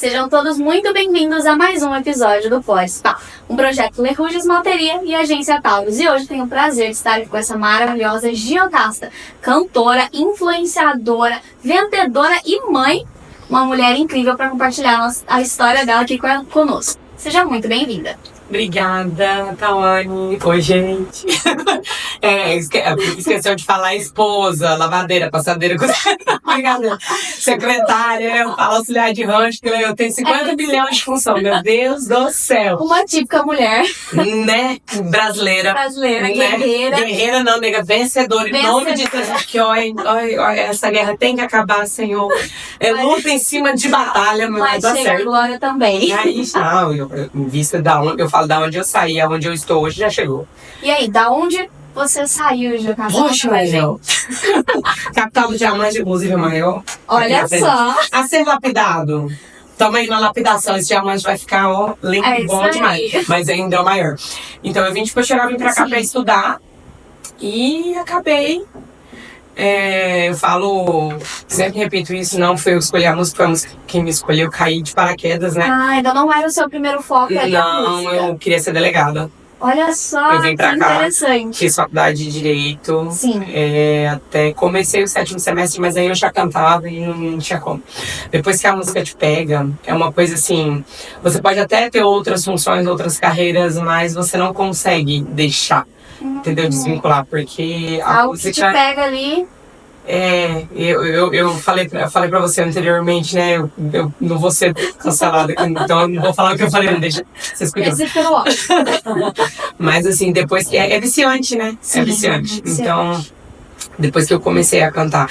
Sejam todos muito bem-vindos a mais um episódio do Pode Spa, um projeto Lerruges Malteria e Agência Taurus. E hoje tenho o prazer de estar aqui com essa maravilhosa Giocasta, cantora, influenciadora, vendedora e mãe, uma mulher incrível para compartilhar a história dela aqui conosco. Seja muito bem-vinda. Obrigada, Tawane. Oi, gente. Esqueceu de falar esposa, lavadeira, passadeira, obrigada. Secretária, eu falo auxiliar de rancho, eu tenho 50 bilhões de função, meu Deus do céu. Uma típica mulher. Né? Brasileira, né? Guerreira. Guerreira não, nega, vencedora. Em nome de Jesus, que olha, essa guerra tem que acabar, Senhor. É luta em cima de batalha, mas vai dar certo. Glória também. E aí, em vista da onde eu falo, da onde eu saí, aonde eu estou hoje, já chegou. E aí, da onde você saiu, Giocasta? Poxa, Maior. Capital do diamante, inclusive, Maior. Olha só. A ser lapidado. Tamo aí na lapidação, esse diamante vai ficar, lindo, bom demais. Mas ainda é o maior. Então eu vim pra cá pra estudar e acabei. Eu falo, sempre repito isso, não foi eu escolher a música, foi a música que me escolheu, cair de paraquedas, né? Ah, ainda não era o seu primeiro foco aí. Não, eu queria ser delegada. Olha só, eu vim pra cá, interessante. Fiz faculdade de Direito. Sim. Até comecei o 7º semestre, mas aí eu já cantava e não tinha como. Depois que a música te pega, é uma coisa assim, você pode até ter outras funções, outras carreiras, mas você não consegue deixar, entendeu? Desvincular, porque a música... que te pega ali... Eu falei pra você anteriormente, né? Eu não vou ser cancelada aqui, então eu não vou falar o que eu falei, não deixa vocês cuidarem. Mas assim, depois é viciante, né? Sim, é viciante. Então, depois que eu comecei a cantar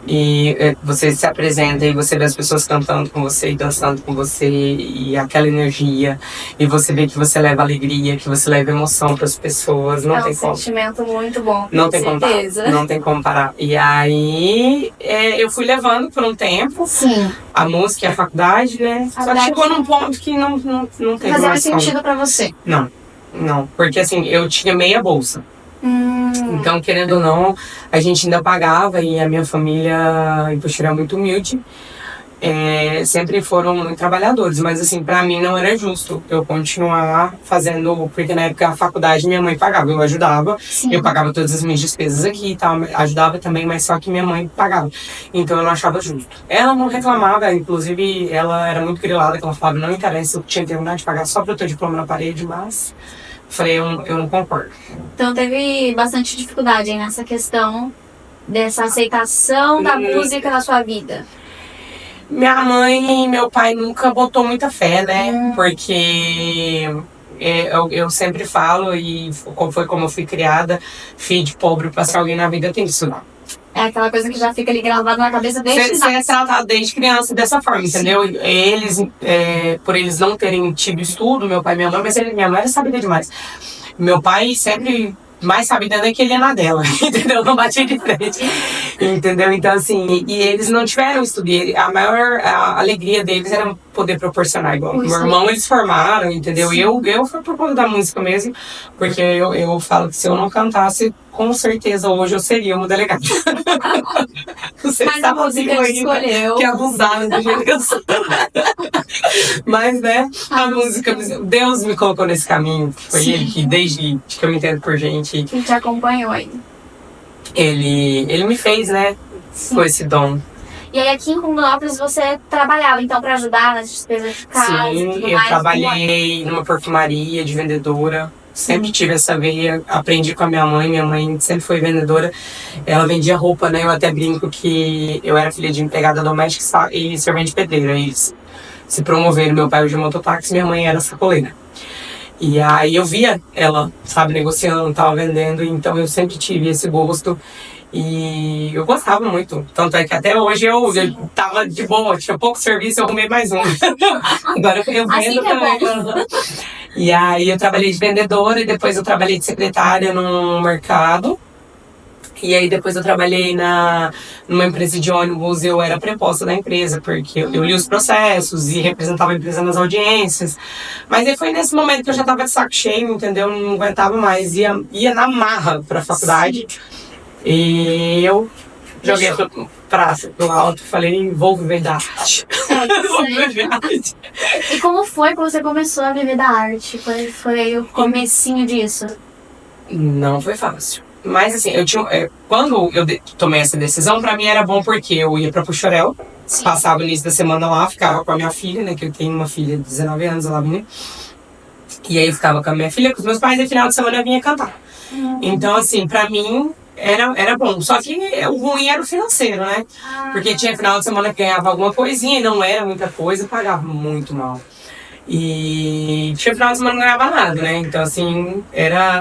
e você se apresenta e você vê as pessoas cantando com você e dançando com você e aquela energia e você vê que você leva alegria, que você leva emoção para as pessoas, não tem como. É um sentimento muito bom. Não tem como parar. Não tem como parar. E aí eu fui levando por um tempo. Sim. A música e a faculdade, né? Só que chegou num ponto que não tem fazia sentido para você? Não, porque assim, eu tinha meia bolsa. Então, querendo ou não, a gente ainda pagava e a minha família em Puxira é muito humilde. Sempre foram muito trabalhadores, mas assim, pra mim não era justo eu continuar fazendo, porque na época a faculdade minha mãe pagava, eu ajudava. Sim. Eu pagava todas as minhas despesas aqui e tal, ajudava também, mas só que minha mãe pagava. Então eu não achava justo. Ela não reclamava, inclusive ela era muito grilada, que ela falava, não interessa, eu tinha que terminar de pagar só pra eu ter diploma na parede, mas... Falei, eu não concordo. Então teve bastante dificuldade aí nessa questão dessa aceitação da música na sua vida. Minha mãe e meu pai nunca botou muita fé, né? Porque eu sempre falo, e foi como eu fui criada, filho de pobre, pra ser alguém na vida tem que estudar. É aquela coisa que já fica ali gravada na cabeça desde Você é tratado desde criança dessa forma, entendeu? Eles, por eles não terem tido estudo, meu pai e minha mãe, mas minha mãe era sabida demais. Meu pai sempre mais sabida do que ele é na dela, entendeu? Não batia de frente, entendeu? Então, assim, e eles não tiveram estudo. A maior alegria deles era poder proporcionar igual. Meu irmão, eles formaram, entendeu? E eu fui por conta da música mesmo, porque eu falo que se eu não cantasse, com certeza hoje eu seria uma delegada. Você mas a música que escolheu. Que abusaram do jeito que eu sou. Mas, né, a música, Deus me colocou nesse caminho. Foi Sim. Ele que, desde que eu me entendo por gente... Que te acompanhou aí. Ele me fez, né, Sim. com esse dom. E aí aqui em Rondonópolis você trabalhava, então, para ajudar nas despesas de casa? Sim, eu trabalhei numa perfumaria de vendedora. Sempre tive essa veia, aprendi com a minha mãe sempre foi vendedora. Ela vendia roupa, né? Eu até brinco que eu era filha de empregada doméstica e servente pedreira. Eles se promoveram, meu pai hoje é mototáxi, minha mãe era sacoleira. E aí eu via ela, sabe, negociando, tava vendendo, então eu sempre tive esse gosto. E eu gostava muito, tanto é que até hoje eu tava de boa, tinha pouco serviço, eu arrumei mais um. Agora eu vendo assim também. E aí eu trabalhei de vendedora e depois eu trabalhei de secretária no mercado. E aí depois eu trabalhei numa empresa de ônibus e eu era preposta da empresa, porque eu li os processos e representava a empresa nas audiências. mas aí foi nesse momento que eu já tava de saco cheio, entendeu? Não aguentava mais, ia na marra pra faculdade. Sim. E eu joguei tudo pro alto e falei, vou viver da arte. E como foi que você começou a viver da arte? Foi o comecinho disso? Não foi fácil. Mas assim, quando eu tomei essa decisão, pra mim era bom porque eu ia pra Puxurel, passava o início da semana lá, ficava com a minha filha, né? Que eu tenho uma filha de 19 anos, ela vinha. E aí eu ficava com a minha filha, com os meus pais, e no final de semana eu vinha cantar. Então, assim, pra mim era bom. Só que o ruim era o financeiro, né? Porque tinha final de semana que ganhava alguma coisinha, e não era muita coisa, pagava muito mal. E tinha final de semana que não ganhava nada, né? Então, assim,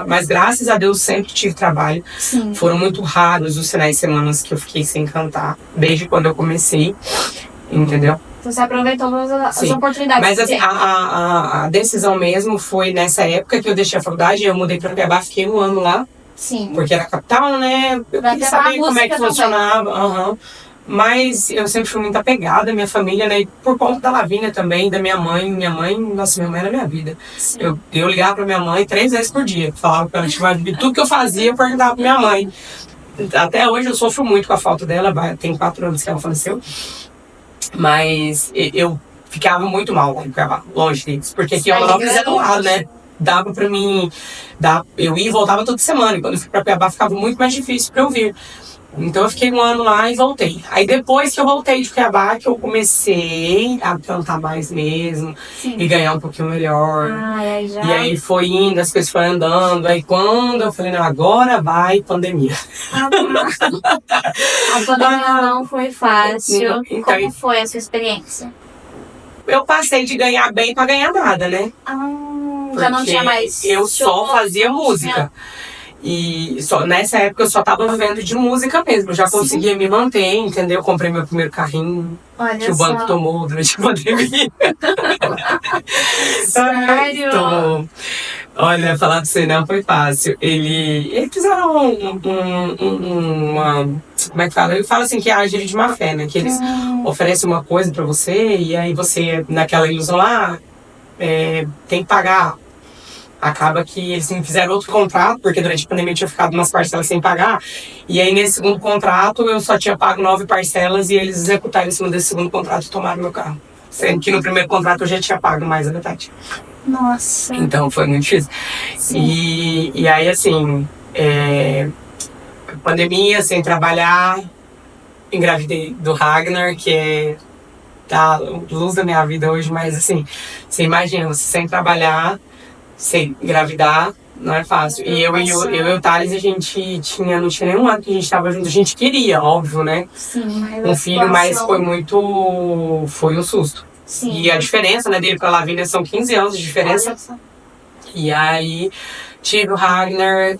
mas graças a Deus sempre tive trabalho. Sim. Foram muito raros os finais de semana que eu fiquei sem cantar, desde quando eu comecei, entendeu? Você aproveitou as oportunidades. Mas assim, a decisão mesmo foi nessa época que eu deixei a faculdade, eu mudei pra Cuiabá, fiquei um ano lá. Sim. Porque era capital, né? Eu queria saber como é que funcionava. Mas eu sempre fui muito apegada à minha família, né? E por conta da Lavínia também, da minha mãe. Minha mãe era minha vida. Eu ligava pra minha mãe 3 vezes por dia. Falava pra ela, tudo que eu fazia, eu perguntava pra minha mãe. Até hoje eu sofro muito com a falta dela, tem 4 anos que ela faleceu. Mas eu ficava muito mal quando ficava longe deles. Porque aqui ela não fazia do lado, né? Dava pra mim... Eu ia e voltava toda semana. E quando eu fui pra Cuiabá ficava muito mais difícil pra eu vir. Então eu fiquei um ano lá e voltei. Aí depois que eu voltei de Cuiabá, que eu comecei a cantar mais mesmo. Sim. E ganhar um pouquinho melhor. E aí foi indo, as coisas foram andando. Aí quando eu falei, não, agora vai pandemia. A pandemia não foi fácil. Então, como foi a sua experiência? Eu passei de ganhar bem pra ganhar nada, né? Já não tinha mais. Eu só fazia música. E nessa época eu só tava vivendo de música mesmo. Eu já conseguia me manter, entendeu? Comprei meu primeiro carrinho. Que o banco tomou durante a pandemia. Sério? Tomou. Olha, falar pra você não foi fácil. Eles fizeram uma... Como é que fala? Ele fala assim que é agir de má fé, né? Que eles oferecem uma coisa pra você e aí você, naquela ilusão lá, tem que pagar. Acaba que eles fizeram outro contrato, porque durante a pandemia eu tinha ficado umas parcelas sem pagar. E aí nesse segundo contrato eu só tinha pago 9 parcelas e eles executaram em cima desse segundo contrato e tomaram meu carro. Sendo que no primeiro contrato eu já tinha pago mais a metade. Nossa. Então foi muito difícil. E aí assim, pandemia, sem trabalhar, engravidei do Ragnar, que é a luz da minha vida hoje, mas assim, você imagina, você sem trabalhar, sem engravidar, não é fácil. E eu e o Thales, a gente não tinha nenhum ano que a gente estava junto, a gente queria, óbvio, né? Sim, mas um filho, mas foi um susto. Sim. E a diferença, né, dele pra Lavínia são 15 anos de diferença. E aí tive o Ragnar,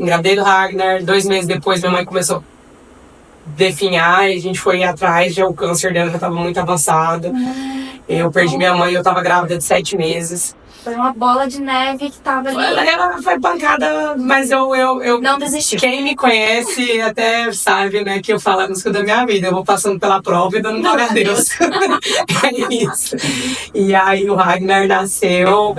engravidei do Ragnar, 2 meses depois minha mãe começou a definhar e a gente foi atrás, já o câncer dela já estava muito avançado. Eu perdi minha mãe, eu estava grávida de 7 meses. Foi uma bola de neve que tava ali. Ela foi pancada, mas eu não desistiu. Quem me conhece até sabe, né, que eu falo a música da minha vida. Eu vou passando pela prova e dando glória a Deus. É isso. E aí o Ragnar nasceu,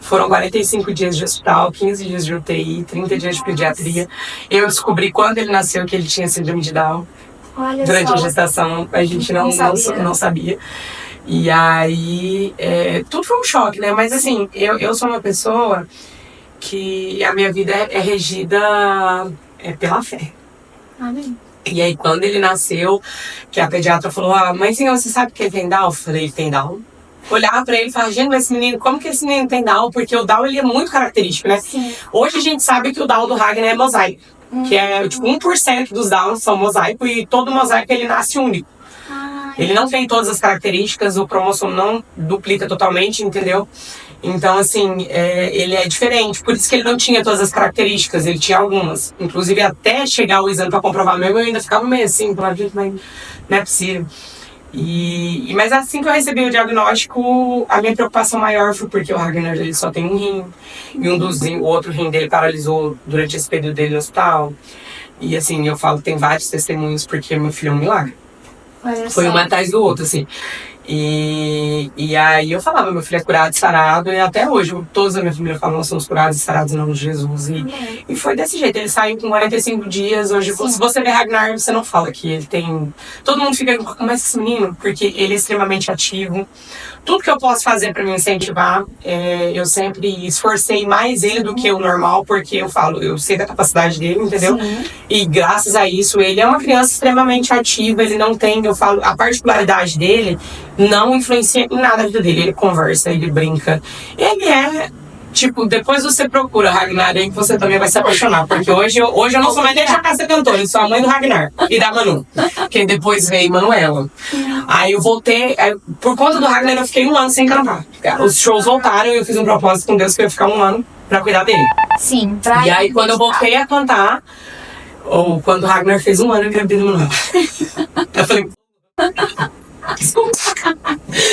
foram 45 dias de hospital, 15 dias de UTI, 30 dias de pediatria. Eu descobri quando ele nasceu que ele tinha síndrome de Down. Olha durante a gestação, a gente não sabia. E aí, tudo foi um choque, né? Mas assim, eu sou uma pessoa que a minha vida é regida pela fé. Amém. E aí, quando ele nasceu, que a pediatra falou, mãezinha, você sabe que ele tem Down? Eu falei, ele tem Down? Olhar pra ele e falar, gente, mas esse menino, como que esse menino tem Down? Porque o Down, ele é muito característico, né? Sim. Hoje a gente sabe que o Down do Ragnar é mosaico. Que é, tipo, 1% dos Downs são mosaico e todo mosaico, ele nasce único. Ele não tem todas as características, o cromossomo não duplica totalmente, entendeu? Então, assim, ele é diferente. Por isso que ele não tinha todas as características, ele tinha algumas. Inclusive, até chegar o exame pra comprovar mesmo, eu ainda ficava meio assim, falava, gente, mas não é possível. Mas assim que eu recebi o diagnóstico, a minha preocupação maior foi porque o Ragnar ele só tem um rim. E o outro rim dele paralisou durante esse período dele no hospital. E assim, eu falo, tem vários testemunhos porque meu filho é um milagre. Foi um atrás do outro, assim. E aí eu falava, meu filho é curado, sarado, e até hoje, todos da minha família falam, nós somos curados e sarados em nome de Jesus. E foi desse jeito, ele saiu com 45 dias, hoje, se você vê Ragnar, você não fala que ele tem... Todo mundo fica, como é esse menino? Porque ele é extremamente ativo. Tudo que eu posso fazer para me incentivar, eu sempre esforcei mais ele do que o normal, porque eu sei da capacidade dele, entendeu? Sim. E graças a isso, ele é uma criança extremamente ativa, ele não tem, a particularidade dele não influencia em nada a vida dele. Ele conversa, ele brinca. Ele é... Tipo, depois você procura Ragnar aí que você também vai se apaixonar. Porque hoje eu não sou mais nem Jocasta cantora, eu sou a mãe do Ragnar e da Manu. Que depois veio Manuela. Aí eu voltei, por conta do Ragnar eu fiquei 1 ano sem cantar. Os shows voltaram e eu fiz um propósito com Deus que eu ia ficar 1 ano pra cuidar dele. Sim, e aí quando eu voltei a cantar, ou quando o Ragnar fez 1 ano, eu engravidei do Manuela. Eu falei... Desculpa.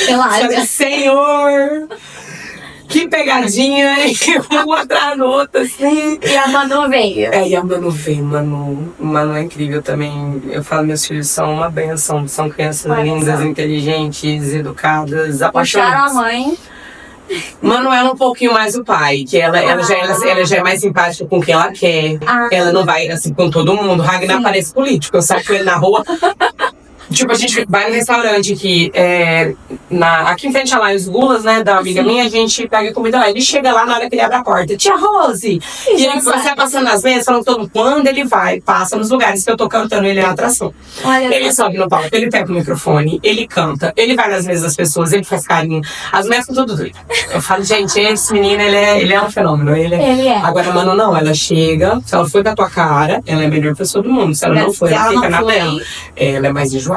Falei, Senhor... Que pegadinha, uma atrás da outra, assim. E a Manu veio. E a Manu veio, Manu é incrível também. Eu falo, meus filhos são uma benção, são crianças lindas, inteligentes, educadas, apaixonadas. Puxaram a mãe. Manuela um pouquinho mais o pai, que ela já é mais simpática com quem ela quer. Ela não vai assim com todo mundo. Ragnar parece político, eu saio com ele na rua. Tipo, a gente vai no restaurante aqui, aqui em frente a lá, os Gulas, né, da amiga minha, a gente pega comida lá. Ele chega lá na hora que ele abre a porta, tia Rose! E ele vai passando nas mesas, falando todo quando ele vai, passa nos lugares que eu tô cantando, ele é na atração. Ele sobe no palco, ele pega o microfone, ele canta, ele vai nas mesas das pessoas, ele faz carinho. As mulheres ficam tudo doidas. Eu falo, gente, esse menino, ele é um fenômeno. Ele é. Agora a Manu não, ela chega, se ela foi da tua cara, ela é a melhor pessoa do mundo. Se ela não foi, ela fica na dela. Ela é mais enjoada.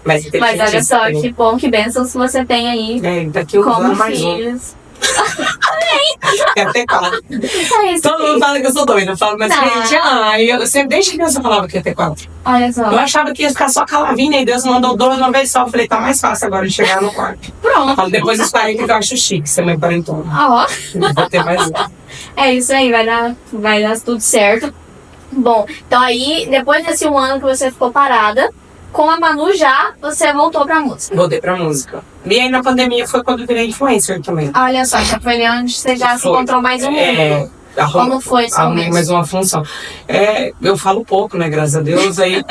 Mas olha só, que bom, que bênção se você tem aí daqui uns anos mais filhos. É até quatro. Todo mundo fala que eu sou doida. Eu falo, mas gente, eu sempre desde criança eu falava que ia ter 4. Olha só. Eu achava que ia ficar só calavinha e Deus mandou 2 uma vez só. Eu falei, tá mais fácil agora de chegar no quarto. Pronto. Falo, depois dos 40 que eu acho chique ser mãe parentona. Vou ter mais um. É isso aí, vai dar tudo certo. Bom, então aí, depois desse 1 ano que você ficou parada, com a Manu você voltou pra música. Voltei pra música. E aí na pandemia foi quando eu virei influencer também. Olha só, já foi onde você já se encontrou mais um mundo. Como foi esse começo? Mais uma função. Eu falo pouco, né, graças a Deus. Aí,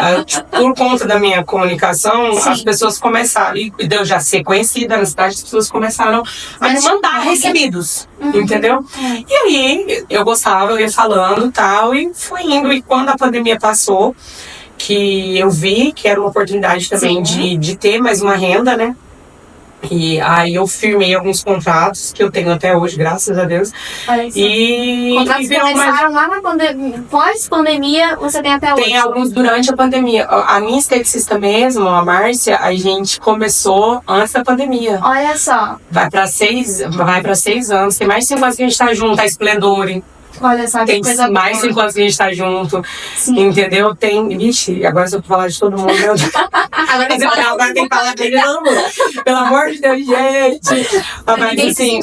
por conta da minha comunicação, as pessoas começaram, e eu já ser conhecida na cidade, as pessoas começaram a me mandar recebidos, entendeu? E aí, eu gostava, eu ia falando e tal, e fui indo. E quando a pandemia passou, que eu vi que era uma oportunidade também de ter mais uma renda, né? E aí eu firmei alguns contratos que eu tenho até hoje, graças a Deus. Contratos que começaram lá na pós-pandemia, você tem até hoje? Tem alguns durante a pandemia. A minha esteticista mesmo, a Márcia, a gente começou antes da pandemia. Olha só. Vai pra 6 anos. Tem mais de 5 anos que a gente tá junto, a Esplendore. Olha só, tem mais de 5 anos que a gente tá junto. Entendeu? Vixe, agora se eu falar de todo mundo, meu Deus. Agora tem que falar dele, não. Pelo amor de Deus, gente. Mas assim,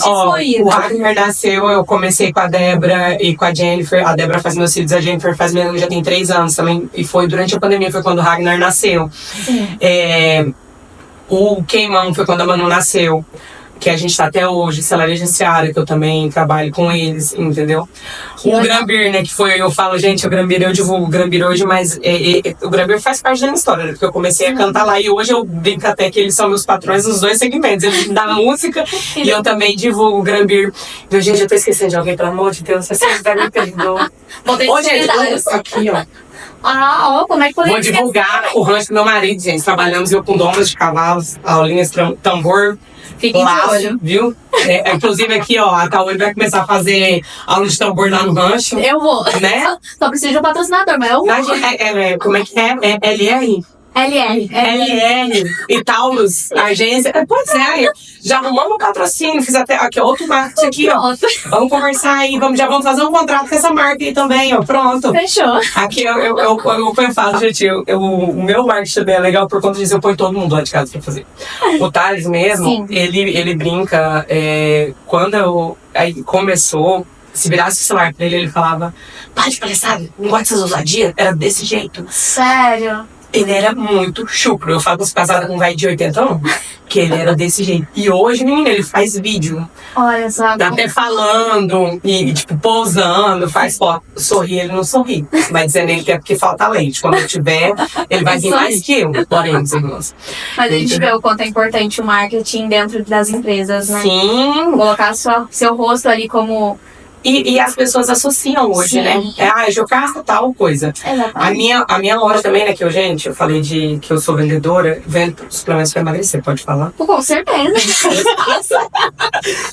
o Ragnar nasceu, eu comecei com a Débora e com a Jennifer. A Débora faz meus filhos, a Jennifer faz meus, já tem 3 anos também. E foi durante a pandemia, foi quando o Ragnar nasceu. O Queimão foi quando a Manu nasceu. Que a gente tá até hoje, Celaria Seara, que eu também trabalho com eles, entendeu? O Grambir, né, que foi, eu falo, gente, o Grambir, eu divulgo o Grambir hoje, mas o Grambir faz parte da minha história, né, porque eu comecei a cantar lá e hoje eu brinco até que eles são meus patrões nos 2 segmentos, eles da música e eu também divulgo o Grambir. Então, gente, eu tô esquecendo de alguém, pelo amor de Deus, vocês me perdoam. Hoje, aqui, ó. Como é que foi? Vou divulgar o rancho do meu marido, gente. Trabalhamos eu com domas de cavalos, aulinhas, tambor. Fiquem de olho. Viu? Inclusive aqui, ó, a Cauê vai começar a fazer aula de tambor lá no rancho. Eu vou. Né? Só preciso de um patrocinador, mas eu vou. Como é que é? LR? LR e Taurus, agência. Pois é, já arrumamos um patrocínio, fiz até aqui, outro marketing aqui, ó. Vamos conversar aí, já vamos fazer um contrato com essa marca aí também, ó. Pronto. Fechou. Aqui eu falo, gente, o meu marketing também é legal por conta disso, eu ponho todo mundo lá de casa pra fazer. O Thales mesmo, ele brinca, quando aí começou. Se virasse o celular pra ele falava, para de palhaçada, não gosta dessas ousadias, era desse jeito. Sério? Ele era muito chucro. Eu falo que eu sou casada com um velho de 80 anos. Que ele era desse jeito. E hoje, menina, ele faz vídeo. Olha só. Tá até falando e, tipo, pousando, faz foto. Sorri, ele não sorri. Vai dizendo ele que é porque falta leite. Quando eu tiver, ele vai vir mais que eu. Porém, irmãos. Mas a gente vê o quanto é importante o marketing dentro das empresas, né? Sim. Colocar seu rosto ali como... E as pessoas associam hoje, Sim. né? Jocasta, tal coisa. Exatamente. A minha loja também, né? Que eu falei que eu sou vendedora, vendo suplementos pra emagrecer, pode falar? Com certeza.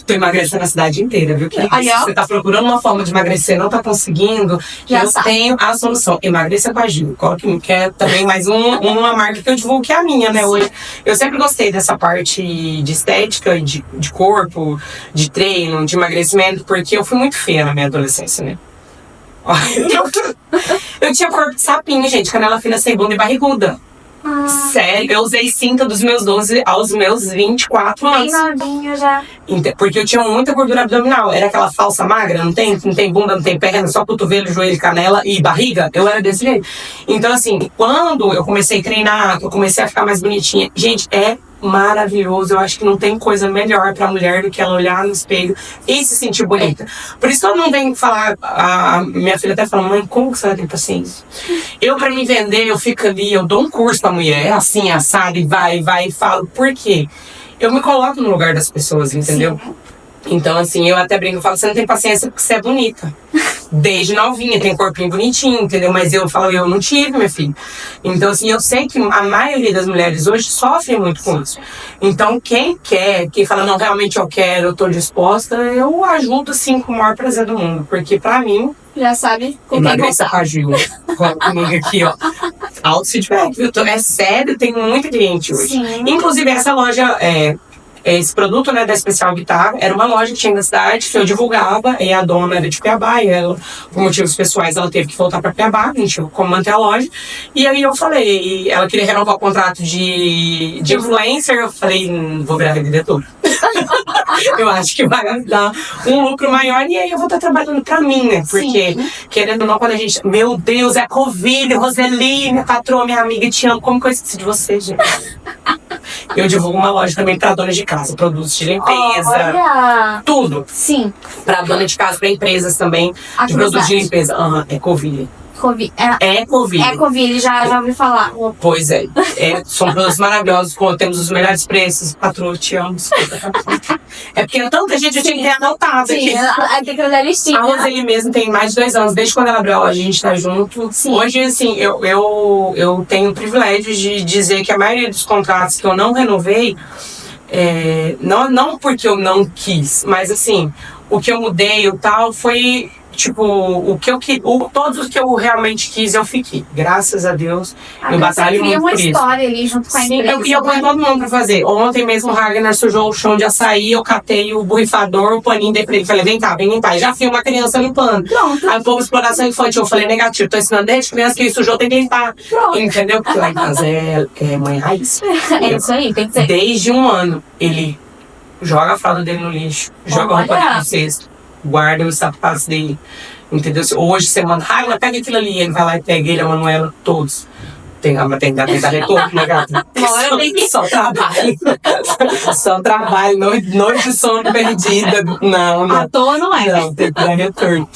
Tô emagrecendo a cidade inteira, viu? Aí, ó. Você tá procurando uma forma de emagrecer, não tá conseguindo, eu tenho a solução. Emagreça com a Gil. Coloque, que é também mais uma marca que eu divulgo, que é a minha, né? Hoje. Eu sempre gostei dessa parte de estética, de corpo, de treino, de emagrecimento, porque eu fui muito feia na minha adolescência, né? Eu tinha corpo de sapinho, gente, canela fina, sem bunda e barriguda. Sério, eu usei cinta dos meus 12 aos meus 24 anos. Bem novinho já. Porque eu tinha muita gordura abdominal. Era aquela falsa magra, não tem bunda, não tem perna, só cotovelo, joelho, canela e barriga. Eu era desse jeito. Então, assim, quando eu comecei a treinar, eu comecei a ficar mais bonitinha. Gente, é maravilhoso. Eu acho que não tem coisa melhor pra mulher do que ela olhar no espelho e se sentir bonita. Por isso todo mundo vem falar, a minha filha até fala, mãe, como que você vai ter paciência? Eu, pra me vender, eu fico ali, eu dou um curso pra mulher, assim, assado, e vai, e falo. Por quê? Eu me coloco no lugar das pessoas, entendeu? Sim. Então, assim, eu até brinco, eu falo, você não tem paciência porque você é bonita. Desde novinha, tem corpinho bonitinho, entendeu? Mas eu falo, eu não tive, minha filha. Então, assim, eu sei que a maioria das mulheres hoje sofrem muito com isso. Então, quem fala, não, realmente eu quero, eu tô disposta, eu ajudo, assim, com o maior prazer do mundo. Porque, pra mim... Já sabe com quem emagreça com a Gil. Comigo aqui, ó. Alto feedback, viu? É sério, tem muito cliente hoje. Sim. Inclusive, essa loja... esse produto, né, da Especial Guitar, era uma loja que tinha na cidade, que eu divulgava, e a dona era de Cuiabá, e ela, por motivos pessoais, ela teve que voltar pra Cuiabá, não tinha como manter a loja. E aí eu falei, ela queria renovar o contrato de influencer, eu falei, vou virar diretora. Eu acho que vai dar um lucro maior, e aí eu vou estar trabalhando pra mim, né? Porque, sim, querendo ou não, quando a gente... Meu Deus, é Covid, Roseli, minha patroa, minha amiga, te amo. Como que eu esqueci de você, gente? Eu divulgo uma loja também pra dona de casa, produtos de limpeza, olha, tudo. Sim. Pra dona de casa, pra empresas também, de produtos de limpeza. É Covid. É Covid. É Covid, já ouvi falar. Pois é. São produtos maravilhosos, temos os melhores preços. Patroa, te amo. É porque tanta gente, eu tinha que ter anotado. Sim, tem que fazer a listinha. A Roseli mesmo tem mais de 2 anos, desde quando ela abriu a loja, a gente tá junto. Sim. Hoje, assim, eu tenho o privilégio de dizer que a maioria dos contratos que eu não renovei, não porque eu não quis, mas assim, o que eu mudei, o tal, foi... Tipo, todos os que eu realmente quis, eu fiquei. Graças a Deus, eu batalho muito por isso. Você cria uma história ali junto com a empresa. E eu ponho todo mundo pra fazer. Ontem mesmo o Ragnar sujou o chão de açaí, eu catei o borrifador, o paninho dei pra ele. Falei, vem cá, vem limpar. E já fui uma criança limpando. Pronto. Aí o povo exploração infantil, eu falei, negativo. Tô ensinando desde criança que ele sujou, tem que limpar. Pronto. Entendeu? Porque lá em casa é mãe raiz. É isso aí, tem que ser. Desde 1 ano, ele joga a fralda dele no lixo, joga a roupa dele no cesto, guarda os sapatos dele, entendeu? Hoje você manda, Ragnar, pega aquilo ali, ele vai lá e pega ele, a Manuela, todos. Tem que dar retorno, né, gata? Só trabalho. Só trabalho, noite de sono perdida. Não. À toa não é. Não, tem que dar retorno.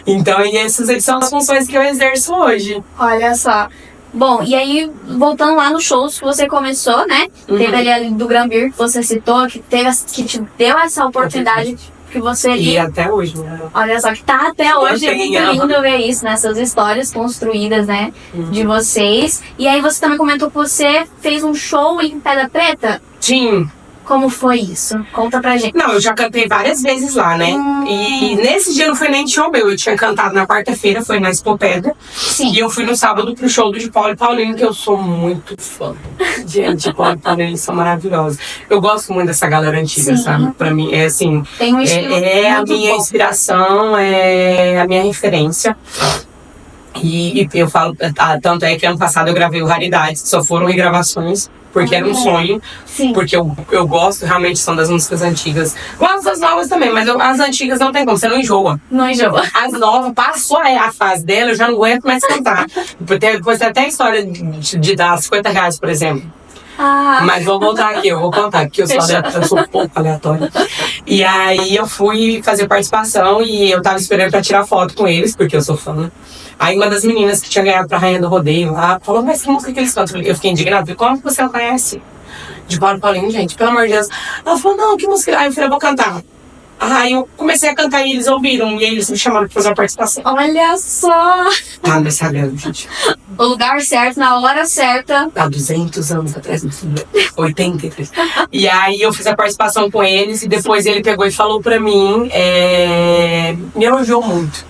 Então, e essas são as funções que eu exerço hoje. Olha só. Bom, e aí, voltando lá nos shows que você começou, né? Uhum. Teve ali do Gran Beer que você citou, que te deu essa oportunidade que você ali... E até hoje, né? Olha só, que tá até hoje. É muito lindo ver isso, nessas histórias construídas, né? Uhum. De vocês. E aí você também comentou que você fez um show em Pedra Preta? Sim. Como foi isso? Conta pra gente. Não, eu já cantei várias vezes lá, né? E nesse dia não foi nem de show meu. Eu tinha cantado na quarta-feira, foi na Expo Pedra. Sim. E eu fui no sábado pro show do de Paulo e Paulino, que eu sou muito fã. Gente, Paulo e Paulino, eles são maravilhosos. Eu gosto muito dessa galera antiga, sim, sabe? Pra mim, é assim... Tem um estilo a minha bom. Inspiração, é a minha referência. E eu falo, tanto é que ano passado eu gravei o Raridades, que só foram regravações, porque era um sonho. Sim. Porque eu gosto, realmente, são das músicas antigas. Gosto das novas também, mas as antigas não tem como, você não enjoa. Não enjoa. As novas, passou a fase dela, eu já não aguento mais cantar. Depois tem até a história de dar R$50, por exemplo. Mas vou voltar aqui, eu vou contar, porque eu sou um pouco aleatória. E aí eu fui fazer participação e eu tava esperando pra tirar foto com eles, porque eu sou fã, né? Aí uma das meninas que tinha ganhado pra Rainha do Rodeio lá falou, mas que música que eles cantam? Eu fiquei indignada, como que você não conhece? De Paulo Paulinho, gente, pelo amor de Deus. Ela falou, não, que música? Aí eu falei, eu vou cantar. Aí eu comecei a cantar e eles ouviram, e aí eles me chamaram pra fazer uma participação. Olha só! Tá no Instagram, gente. O lugar certo, na hora certa. Há 200 anos atrás, 83. E aí eu fiz a participação com eles e depois ele pegou e falou pra mim, me elogiou muito.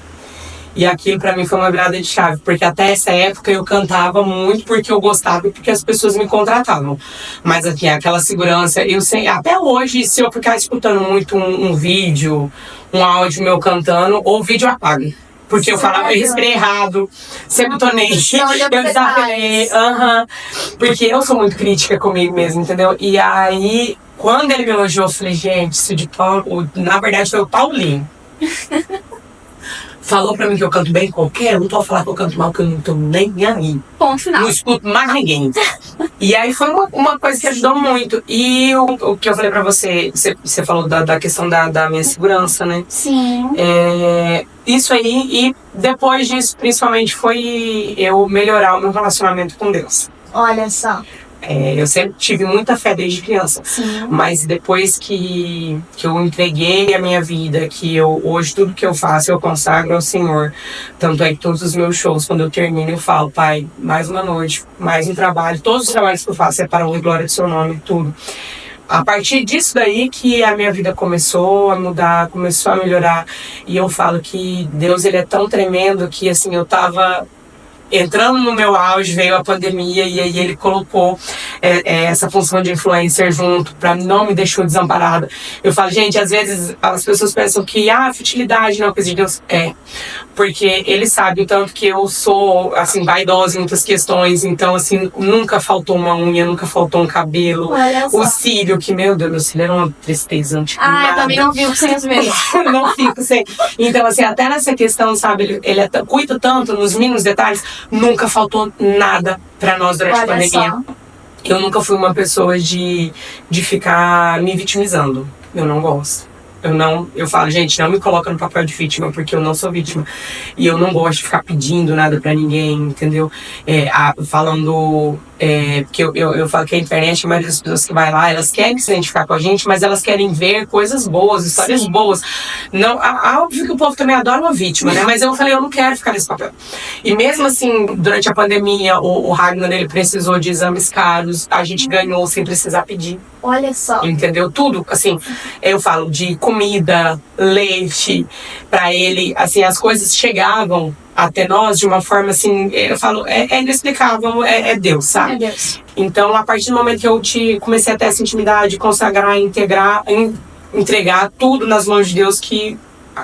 E aquilo pra mim foi uma virada de chave, porque até essa época eu cantava muito porque eu gostava e porque as pessoas me contratavam. Mas assim, aquela segurança, eu sei, até hoje, se eu ficar escutando muito um vídeo, um áudio meu cantando, ou o vídeo apaga. Porque eu falava, eu respirei errado, sempre tonei, eu desafinei, porque eu sou muito crítica comigo mesmo, entendeu? E aí, quando ele me elogiou, eu falei, gente, isso de Paulo, na verdade foi o Paulinho. Falou pra mim que eu canto bem qualquer, não tô a falar que eu canto mal, que eu não tô nem aí. Ponto final. Não escuto mais ninguém. E aí foi uma coisa que ajudou muito. E o que eu falei pra você falou da questão da minha segurança, né? Sim. Isso aí, e depois disso, principalmente, foi eu melhorar o meu relacionamento com Deus. Olha só. Eu sempre tive muita fé desde criança. Sim. Mas depois que eu entreguei a minha vida, que hoje tudo que eu faço eu consagro ao Senhor. Tanto é que todos os meus shows, quando eu termino, eu falo, Pai, mais uma noite, mais um trabalho. Todos os trabalhos que eu faço é para a honra e glória do seu nome, tudo. A partir disso daí que a minha vida começou a mudar, começou a melhorar. E eu falo que Deus, ele é tão tremendo que assim, eu tava entrando no meu auge, veio a pandemia e aí ele colocou essa função de influencer junto, pra não me deixar desamparada. Eu falo, gente, às vezes as pessoas pensam que futilidade não é coisa de Deus. Porque ele sabe o tanto que eu sou, assim, vaidosa em muitas questões, então, assim, nunca faltou uma unha, nunca faltou um cabelo. O cílio, que, meu Deus, meu cílio era uma tristeza, não tinha nada. Também não vivo sem as mesmas. Não fico sem. Então, assim, até nessa questão, sabe, ele cuida tanto nos mínimos detalhes, nunca faltou nada pra nós durante a pandemia. Só. Eu nunca fui uma pessoa de ficar me vitimizando. Eu não gosto. Eu falo, gente, não me coloca no papel de vítima, porque eu não sou vítima. E eu não gosto de ficar pedindo nada pra ninguém, entendeu? Falando... porque eu falo que a internet, a maioria das pessoas que vai lá, elas querem se identificar com a gente, mas elas querem ver coisas boas, histórias Sim. boas. Não, óbvio que o povo também adora uma vítima, né? Mas eu falei, eu não quero ficar nesse papel. E mesmo assim, durante a pandemia, o Ragnar, ele precisou de exames caros, a gente ganhou sem precisar pedir. Olha só. Entendeu? Tudo, assim, eu falo de comida, leite, pra ele, assim, as coisas chegavam até nós de uma forma, assim, eu falo, é inexplicável, é Deus, sabe? É Deus. Então, a partir do momento que eu comecei a ter essa intimidade, consagrar, entregar tudo nas mãos de Deus, que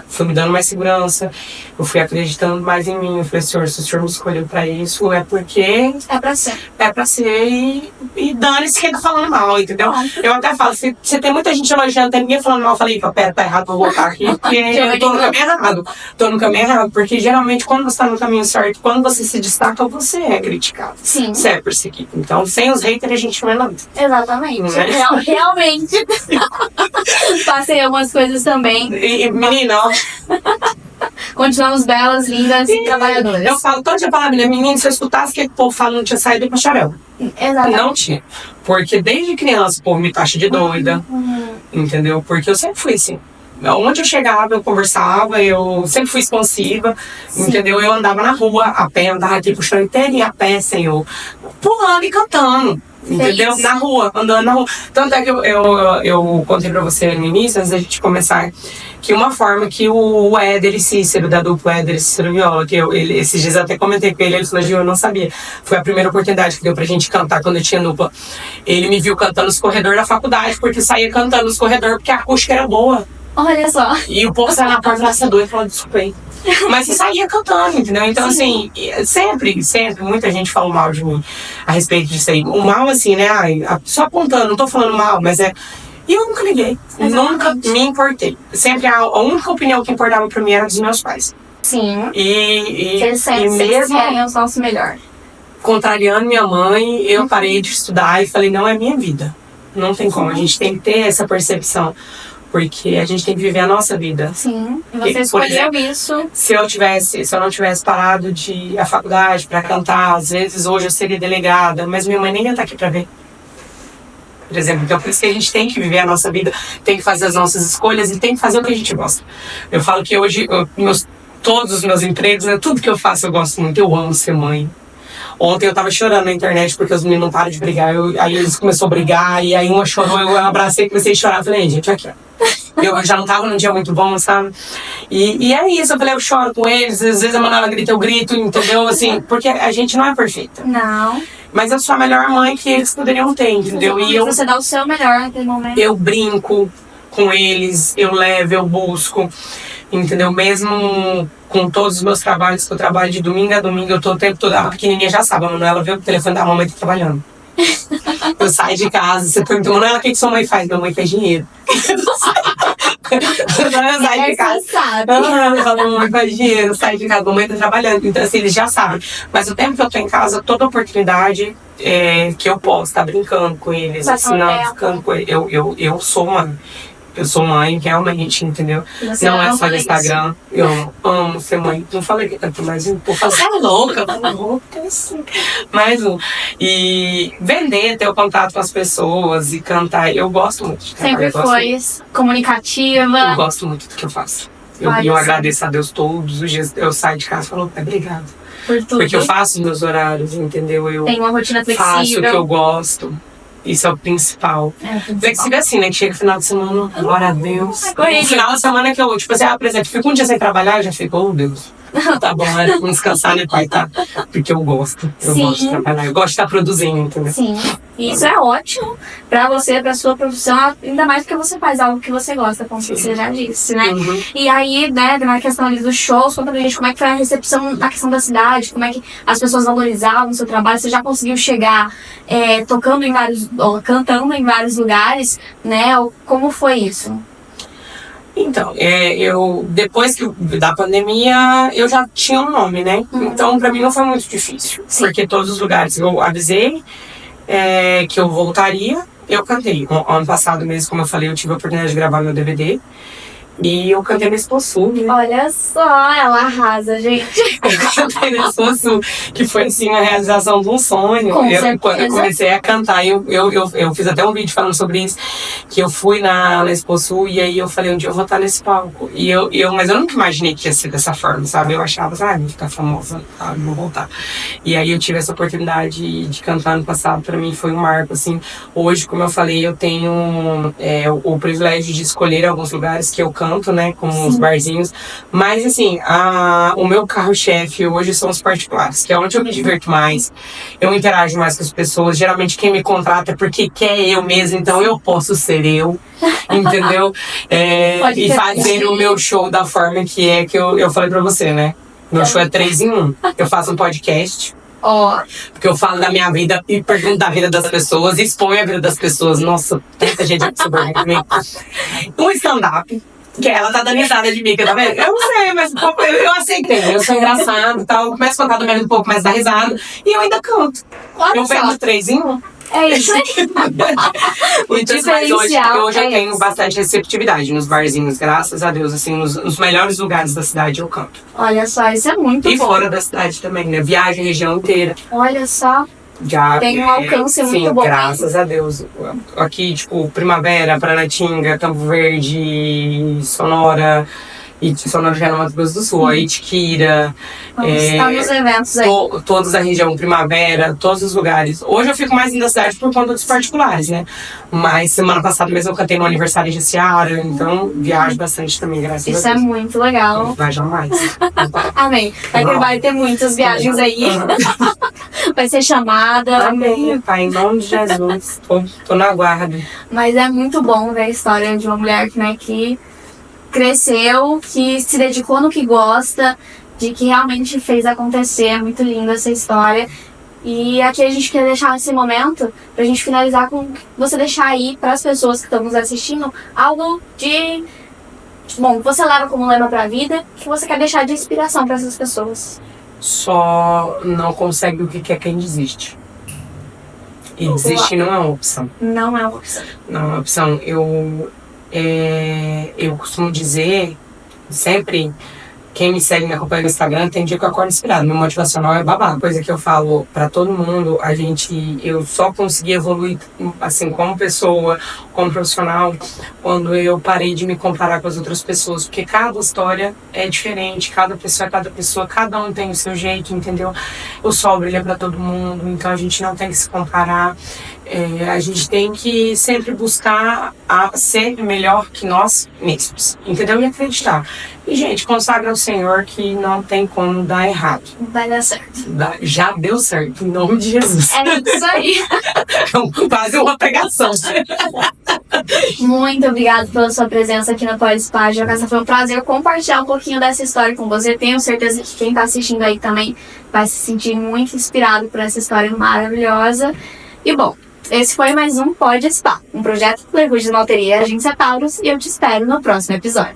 foi me dando mais segurança, eu fui acreditando mais em mim. Eu falei, Senhor, se o Senhor me escolheu pra isso, é porque... É pra ser. É pra ser e dane-se quem tá falando mal, entendeu? Eu até falo, se tem muita gente elogiando, tem ninguém falando mal, eu falei, pera, tá errado, vou voltar aqui, porque eu tô no caminho errado. Tô no caminho errado, porque geralmente quando você tá no caminho certo, quando você se destaca, você é criticado. Sim. Você é perseguido. Então, sem os haters, a gente não é nada. Exatamente. Realmente. Passei algumas coisas também. Menina, ó. Continuamos belas, lindas e trabalhadoras. Eu falo todo dia pra menina, se eu escutasse o que o povo fala, não tinha saído pra Xarel. Exatamente. Não tinha. Porque desde criança o povo me taxa de doida. Entendeu? Porque eu sempre fui assim. Onde eu chegava, eu conversava, eu sempre fui expansiva. Sim. Entendeu? Eu andava na rua a pé, andava aqui puxando inteirinho a pé, Senhor. Pulando e cantando. Entendeu? Na rua, andando na rua. Tanto é que eu contei pra você no início, antes da gente começar, que uma forma que o Éder Cícero, da dupla Éder Cícero Viola, que esses dias até comentei com ele falou, Gil, eu não sabia. Foi a primeira oportunidade que deu pra gente cantar quando eu tinha dupla. Ele me viu cantando nos corredores da faculdade, porque eu saía cantando nos corredores, porque a acústica era boa. Olha só. E o povo saiu na porta da doida e falou, desculpa aí. Mas você saía cantando, entendeu? Então, assim, sempre, muita gente falou mal de mim a respeito disso aí. O mal, assim, né? Só apontando, não tô falando mal, mas E eu nunca liguei, nunca me importei. Sempre a única opinião que importava pra mim era dos meus pais. Sim. E mesmo querem o nosso melhor. Contrariando minha mãe, eu parei de estudar e falei, não é minha vida. Não tem como, a gente tem que ter essa percepção. Porque a gente tem que viver a nossa vida. Sim, e você escolheu isso. Se eu não tivesse parado de ir à faculdade para cantar, às vezes hoje eu seria delegada, mas minha mãe nem ia estar aqui para ver. Por exemplo, então por isso que a gente tem que viver a nossa vida, tem que fazer as nossas escolhas e tem que fazer o que a gente gosta. Eu falo que hoje, todos os meus empregos, né, tudo que eu faço eu gosto muito, eu amo ser mãe. Ontem eu tava chorando na internet porque os meninos não param de brigar. Aí eles começaram a brigar, e aí uma chorou, eu abracei e comecei a chorar. Falei, gente, aqui, ó. Eu já não tava num dia muito bom, sabe? E é isso, eu falei, eu choro com eles, às vezes a Manuela grita, eu grito, entendeu? Assim, porque a gente não é perfeita. Não. Mas eu sou a melhor mãe que eles poderiam ter, entendeu? E você dá o seu melhor naquele momento. Eu brinco com eles, eu levo, eu busco, entendeu? Mesmo com todos os meus trabalhos, que eu trabalho de domingo a domingo, eu tô o tempo todo, a pequenininha já sabe, a Manuela vê o telefone da mamãe tá trabalhando. Eu saio de casa, você pergunta, Manuela, o que sua mãe faz? Minha mãe faz dinheiro. Eu saio de casa. Eu falo, mamãe faz dinheiro, eu saio de casa, mamãe tá trabalhando. Então, assim, eles já sabem. Mas o tempo que eu tô em casa, toda oportunidade que eu posso estar brincando com eles, ensinando, ficando com eles. Eu sou mãe. Eu sou mãe, realmente, entendeu? Você não é só no isso. Instagram. Eu amo ser mãe. Não falei que tanto mais um pouco. Você é louca, mais um. E vender, ter o contato com as pessoas e cantar. Eu gosto muito de cantar. Sempre foi comunicativa. Eu gosto muito do que eu faço. Eu agradeço a Deus todos os dias. Eu saio de casa e falo, obrigado. Por tudo. Porque eu faço meus horários, entendeu? Eu tenho uma rotina flexível. Faço o que eu gosto. Isso é o principal. Flexível assim, né? Que chega no final de semana, glória a Deus. No final de semana que eu, tipo assim, por exemplo, fico um dia sem trabalhar, eu já fico, oh Deus. Tá bom, né? Vamos descansar, né, pai? Tá? Porque eu gosto. Eu gosto de trabalhar. Eu gosto de estar produzindo, entendeu? Sim. E isso é ótimo pra você, pra sua profissão, ainda mais porque você faz algo que você gosta, como você já disse, né? Uhum. E aí, né, na questão ali dos shows, conta pra gente como é que foi a recepção na questão da cidade, como é que as pessoas valorizavam o seu trabalho, você já conseguiu chegar tocando em vários, ou cantando em vários lugares, né? Como foi isso? Então, depois da pandemia, eu já tinha um nome, né? Então, pra mim não foi muito difícil. Sim. Porque todos os lugares eu avisei que eu voltaria, eu cantei. Ano passado mesmo, como eu falei, eu tive a oportunidade de gravar meu DVD. E eu cantei na Expo Sul, né? Olha só, ela arrasa, gente. Eu cantei na Expo Sul, que foi assim a realização de um sonho. Quando eu comecei a cantar, eu fiz até um vídeo falando sobre isso, que eu fui na Expo Sul e aí eu falei, um dia eu vou estar nesse palco. Mas eu nunca imaginei que ia ser dessa forma, sabe? Eu achava, vou ficar famosa, vou voltar. E aí eu tive essa oportunidade de cantar ano passado, pra mim foi um marco, assim. Hoje, como eu falei, eu tenho o privilégio de escolher alguns lugares que eu canto, né, como os barzinhos, mas assim, o meu carro-chefe hoje são os particulares, que é onde eu me diverto mais, eu interajo mais com as pessoas, geralmente quem me contrata é porque quer eu mesmo, então eu posso ser eu, entendeu? E fazer o meu show da forma que eu falei pra você, né, meu show é 3 em 1, eu faço um podcast, porque eu falo da minha vida e pergunto da vida das pessoas, exponho a vida das pessoas. Nossa, tanta gente que soube comigo. Um stand-up, que ela tá dando risada de mim, tá vendo? Eu não sei, mas eu aceitei. Eu sou engraçado e tal. Eu começo a contar do meio um pouco mais da risada. E eu ainda canto. Eu pego 3 em 1. É isso aí. Mas hoje eu tenho bastante receptividade nos barzinhos, graças a Deus, assim, nos melhores lugares da cidade eu canto. Olha só, isso é muito bom. E fora da cidade também, né? Viagem a região inteira. Olha só. Já tem um alcance muito bom. Graças a Deus. Aqui, tipo, Primavera, Paranatinga, Campo Verde, Sonora. E Sonora já é no Mato Grosso do Sul, Itiquira. Está nos eventos aí. Todos da região Primavera, todos os lugares. Hoje eu fico mais na cidade por conta dos particulares, né? Mas semana passada mesmo eu cantei no aniversário de Ciara, então viajo bastante também, graças a Deus. Isso é muito legal. Vai jamais. Amém. Vai ter muitas viagens aí. Vai ser chamada. Amém, Pai, em nome de Jesus. Tô no aguardo. Mas é muito bom ver a história de uma mulher, né, que cresceu, que se dedicou no que gosta, de que realmente fez acontecer. É muito linda essa história. E aqui a gente quer deixar esse momento pra gente finalizar com você deixar aí para as pessoas que estão nos assistindo algo de bom, que você leva como lema pra vida, que você quer deixar de inspiração para essas pessoas. Só não consegue o que quer quem desiste. E desistir não é uma opção. Não é uma opção. Não é uma opção. Eu costumo dizer sempre. Quem me segue, me acompanha no Instagram, tem dia que eu acordo inspirado. Meu motivacional é babado. Coisa que eu falo pra todo mundo, eu só consegui evoluir, assim, como pessoa, como profissional, quando eu parei de me comparar com as outras pessoas. Porque cada história é diferente, cada pessoa, cada um tem o seu jeito, entendeu? O sol brilha pra todo mundo, então a gente não tem que se comparar. A gente tem que sempre buscar ser melhor que nós mesmos, entendeu? E acreditar. E, gente, consagra ao Senhor que não tem como dar errado. Vai dar certo. Já deu certo, em nome de Jesus. É isso aí. É quase uma pregação. Muito obrigada pela sua presença aqui no Pode Spa. Jocasta, foi um prazer compartilhar um pouquinho dessa história com você. Tenho certeza que quem está assistindo aí também vai se sentir muito inspirado por essa história maravilhosa. E, bom, esse foi mais um Pode Spa, um projeto do Lerruges Malteria, Agência Taurus, e eu te espero no próximo episódio.